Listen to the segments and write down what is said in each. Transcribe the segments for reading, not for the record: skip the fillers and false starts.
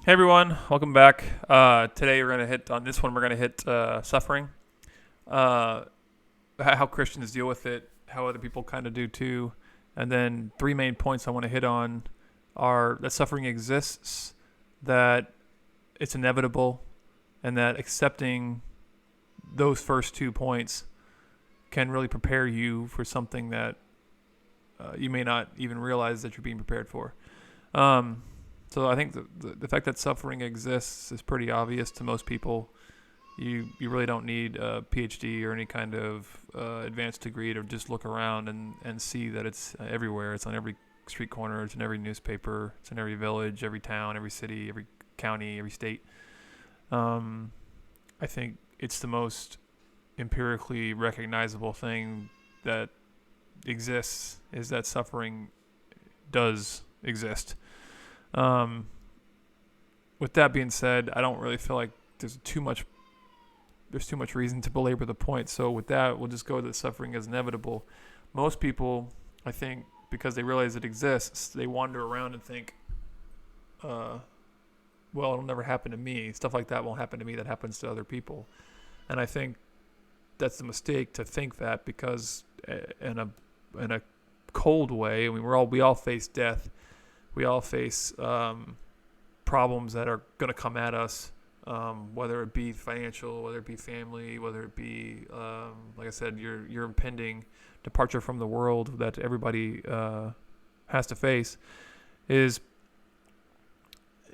Hey everyone, welcome back. Today we're gonna hit on this one. We're gonna hit suffering, uh, how Christians deal with it, how other people kind of do too, and then three main points I want to hit on are that suffering exists, that it's inevitable, and that accepting those first 2 points can really prepare you for something that you may not even realize that you're being prepared for. Um, so I think the fact that suffering exists is pretty obvious to most people. You really don't need a PhD or any kind of advanced degree to just look around and see that it's everywhere. It's on every street corner. It's in every newspaper. It's in every village, every town, every city, every county, every state. Um, I think it's the most empirically recognizable thing that exists is that suffering does exist. Um, with that being said, I don't really feel like there's too much reason to belabor the point. So with that, we'll just go that suffering is inevitable. Most people, I think, because they realize it exists, they wander around and think, uh, well, it'll never happen to me. Stuff like that won't happen to me. That happens to other people. And I think that's the mistake to think that because in a cold way, I mean, we all face death. We all face problems that are going to come at us, whether it be financial, whether it be family, whether it be, like I said, your impending departure from the world that everybody has to face, is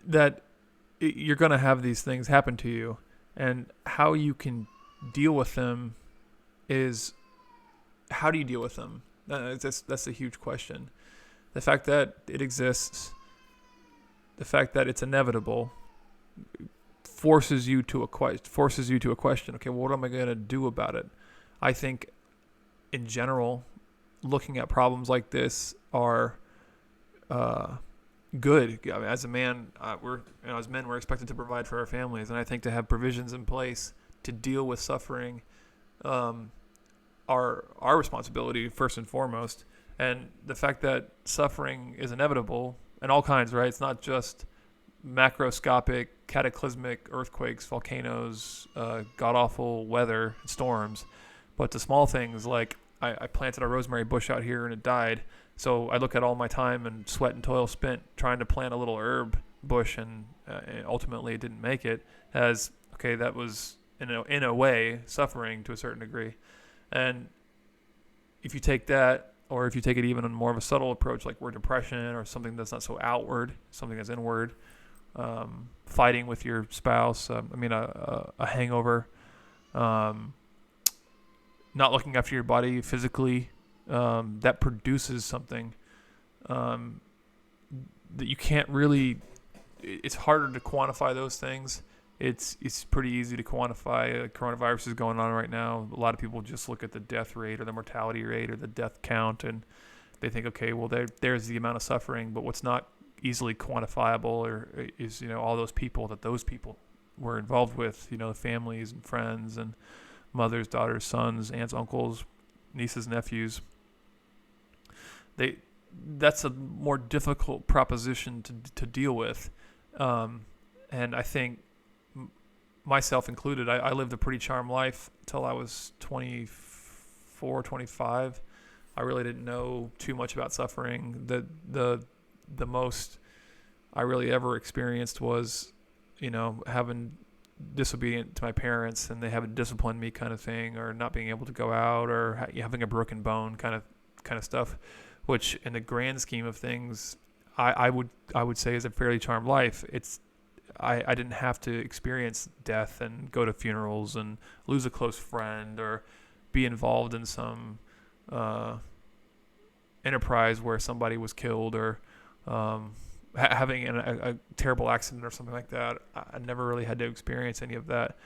that you're going to have these things happen to you, and how you can deal with them is how do you deal with them? That's a huge question. The fact that it exists, the fact that it's inevitable, forces you to a question. Okay, what am I going to do about it? I think, in general, looking at problems like this are good. I mean, as a man, as men, we're expected to provide for our families, and I think to have provisions in place to deal with suffering are our responsibility first and foremost. And the fact that suffering is inevitable and all kinds, right? It's not just macroscopic, cataclysmic earthquakes, volcanoes, god awful weather, storms, but the small things like I planted a rosemary bush out here and it died. So I look at all my time and sweat and toil spent trying to plant a little herb bush, and ultimately it didn't make it. As okay, that was in a way suffering to a certain degree. And if you take that, or if you take it even on more of a subtle approach, like word depression or something that's not so outward, something that's inward, fighting with your spouse, a hangover, um, not looking after your body physically, that produces something that you can't really. It's harder to quantify those things. It's pretty easy to quantify. Coronavirus is going on right now. A lot of people just look at the death rate or the mortality rate or the death count, and they think, okay, well, there's the amount of suffering. But what's not easily quantifiable or is all those people were involved with, the families and friends and mothers, daughters, sons, aunts, uncles, nieces, nephews. That's a more difficult proposition to deal with, and I think myself included, I lived a pretty charmed life till I was 24, 25. I really didn't know too much about suffering. The most I really ever experienced was, having disobedient to my parents and they haven't disciplined me kind of thing, or not being able to go out, or having a broken bone kind of stuff, which in the grand scheme of things, I would say is a fairly charmed life. I didn't have to experience death and go to funerals and lose a close friend or be involved in some enterprise where somebody was killed or having a terrible accident or something like that. I never really had to experience any of that.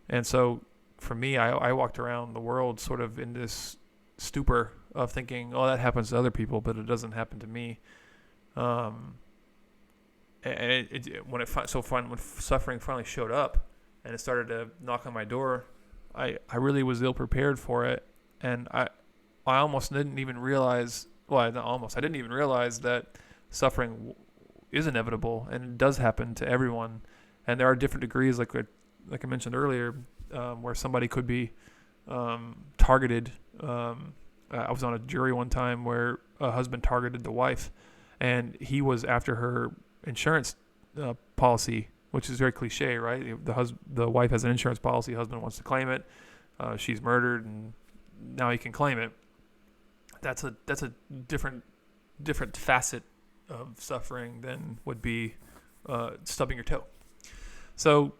And so for me, I walked around the world sort of in this stupor of thinking, oh, that happens to other people, but it doesn't happen to me. And when suffering finally showed up and it started to knock on my door, I really was ill prepared for it, and I almost didn't even realize. Well, not almost. I didn't even realize that suffering is inevitable and it does happen to everyone. And there are different degrees, like I mentioned earlier, where somebody could be targeted. I was on a jury one time where a husband targeted the wife, and he was after her insurance policy, which is very cliche, right? The wife has an insurance policy, husband wants to claim it, she's murdered, and now he can claim it. That's a different facet of suffering than would be stubbing your toe. So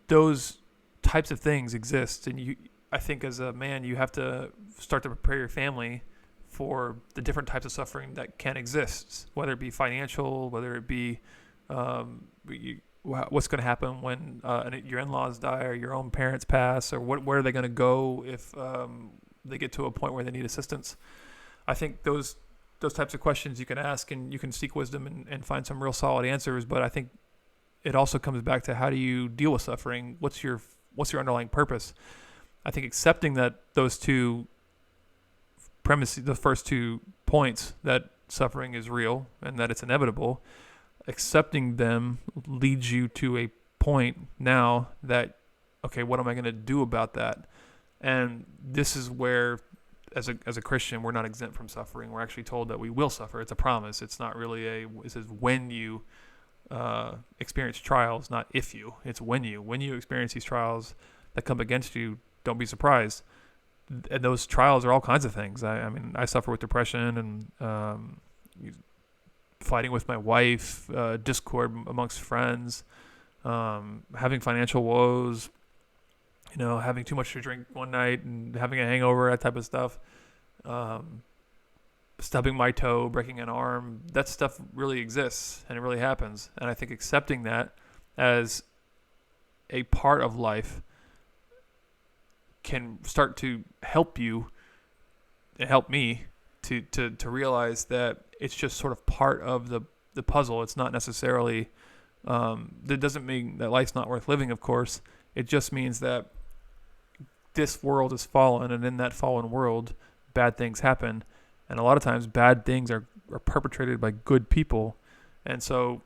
those types of things exist, and I think as a man, you have to start to prepare your family for the different types of suffering that can exist, whether it be financial, whether it be what's going to happen when your in-laws die or your own parents pass, or where are they going to go if they get to a point where they need assistance. I think those types of questions you can ask, and you can seek wisdom and find some real solid answers. But I think it also comes back to, how do you deal with suffering? What's your underlying purpose? I think accepting that those two premises, the first 2 points, that suffering is real and that it's inevitable, accepting them leads you to a point now that, okay, what am I going to do about that? And this is where, as a Christian, we're not exempt from suffering. We're actually told that we will suffer. It's a promise. It's not really it says when you experience trials, not if you. It's when you experience these trials that come against you, don't be surprised. And those trials are all kinds of things. I mean, I suffer with depression and fighting with my wife, discord amongst friends, having financial woes, having too much to drink one night and having a hangover, that type of stuff. Stubbing my toe, breaking an arm, that stuff really exists and it really happens. And I think accepting that as a part of life can start to help you and help me to realize that it's just sort of part of the puzzle. It's not necessarily, that doesn't mean that life's not worth living, of course. It just means that this world is fallen, and in that fallen world, bad things happen. And a lot of times bad things are perpetrated by good people. And so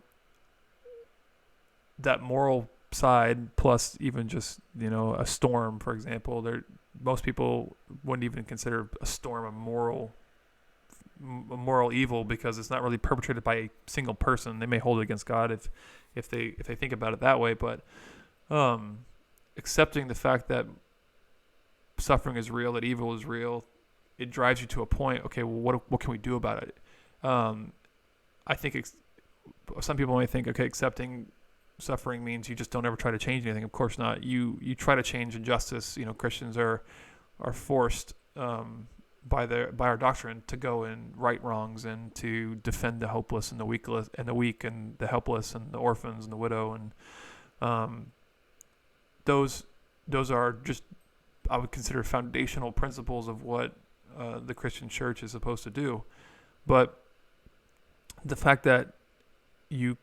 that moral side, plus even just, a storm, for example, most people wouldn't even consider a storm a moral evil, because it's not really perpetrated by a single person. They may hold it against God if they think about it that way. But accepting the fact that suffering is real, that evil is real, it drives you to a point. Okay, well, what can we do about it? I think some people may think, okay, accepting suffering means you just don't ever try to change anything. Of course not. You try to change injustice. Christians are forced by our doctrine to go and right wrongs and to defend the hopeless and the weak and the helpless and the orphans and the widow, and those are just, I would consider, foundational principles of what the Christian church is supposed to do. But the fact that you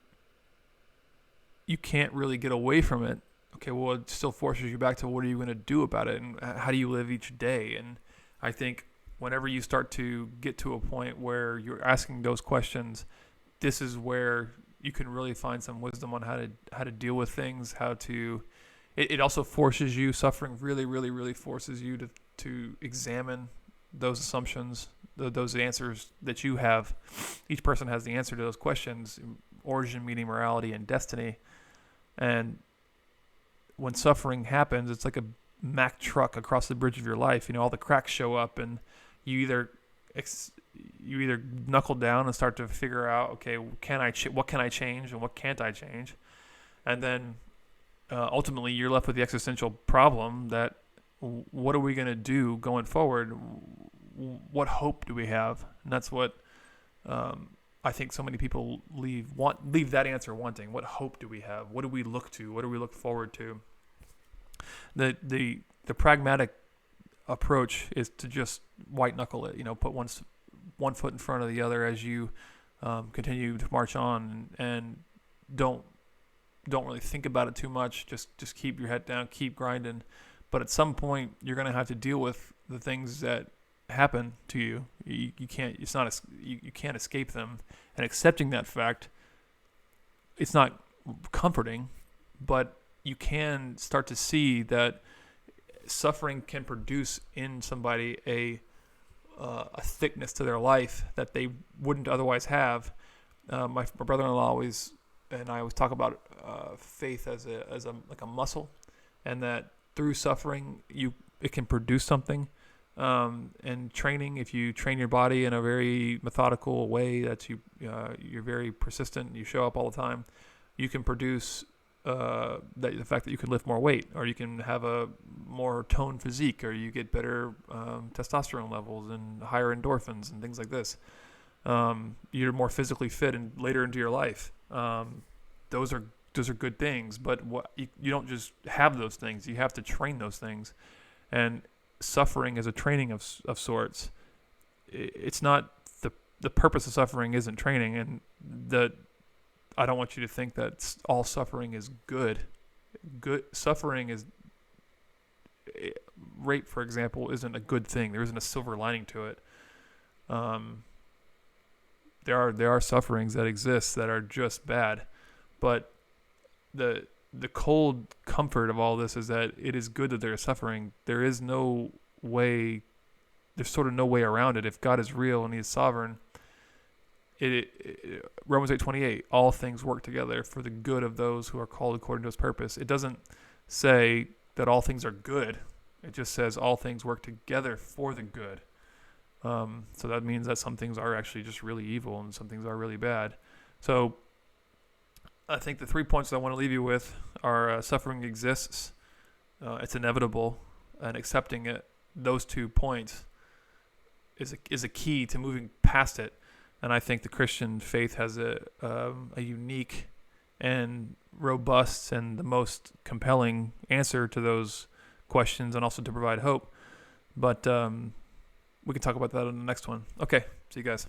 can't really get away from it, okay, well, it still forces you back to, what are you going to do about it, and how do you live each day? And I think whenever you start to get to a point where you're asking those questions, this is where you can really find some wisdom on how to deal with things, it also forces you, suffering really, really, really forces you to examine those assumptions, those answers that you have. Each person has the answer to those questions: origin, meaning, morality, and destiny. And when suffering happens, it's like a Mack truck across the bridge of your life. All the cracks show up, and you either knuckle down and start to figure out, okay, what can I change and what can't I change? And then ultimately you're left with the existential problem that, what are we going to do going forward? What hope do we have? And that's what I think so many people leave that answer wanting. What hope do we have? What do we look to? What do we look forward to? The pragmatic approach is to just white knuckle it. Put one foot in front of the other as you continue to march on, and don't really think about it too much. Just keep your head down, keep grinding. But at some point, you're going to have to deal with the things that happen to you. You can't. You can't escape them. And accepting that fact it's not comforting, but you can start to see that suffering can produce in somebody a thickness to their life that they wouldn't otherwise have. My brother-in-law always and I always talk about faith as a like a muscle, and that through suffering it can produce something. And training, if you train your body in a very methodical way, that you're very persistent, you show up all the time, you can produce the fact that you can lift more weight, or you can have a more toned physique, or you get better testosterone levels and higher endorphins and things like this. You're more physically fit and later into your life. Those are good things, but you don't just have those things. You have to train those things, and suffering is a training of sorts. It's not the purpose of suffering isn't training, and I don't want you to think that all suffering is good. Good suffering is rape, for example, isn't a good thing. There isn't a silver lining to it. There are sufferings that exist that are just bad, but the cold comfort of all this is that it is good that there is suffering. There's sort of no way around it. If God is real and He is sovereign, Romans 8:28, all things work together for the good of those who are called according to His purpose. It doesn't say that all things are good. It just says all things work together for the good. So that means that some things are actually just really evil and some things are really bad. So I think the 3 points I want to leave you with are suffering exists, it's inevitable, and accepting it. Those 2 points is a key to moving past it. And I think the Christian faith has a unique and robust and the most compelling answer to those questions, and also to provide hope. But we can talk about that in the next one. Okay, see you guys.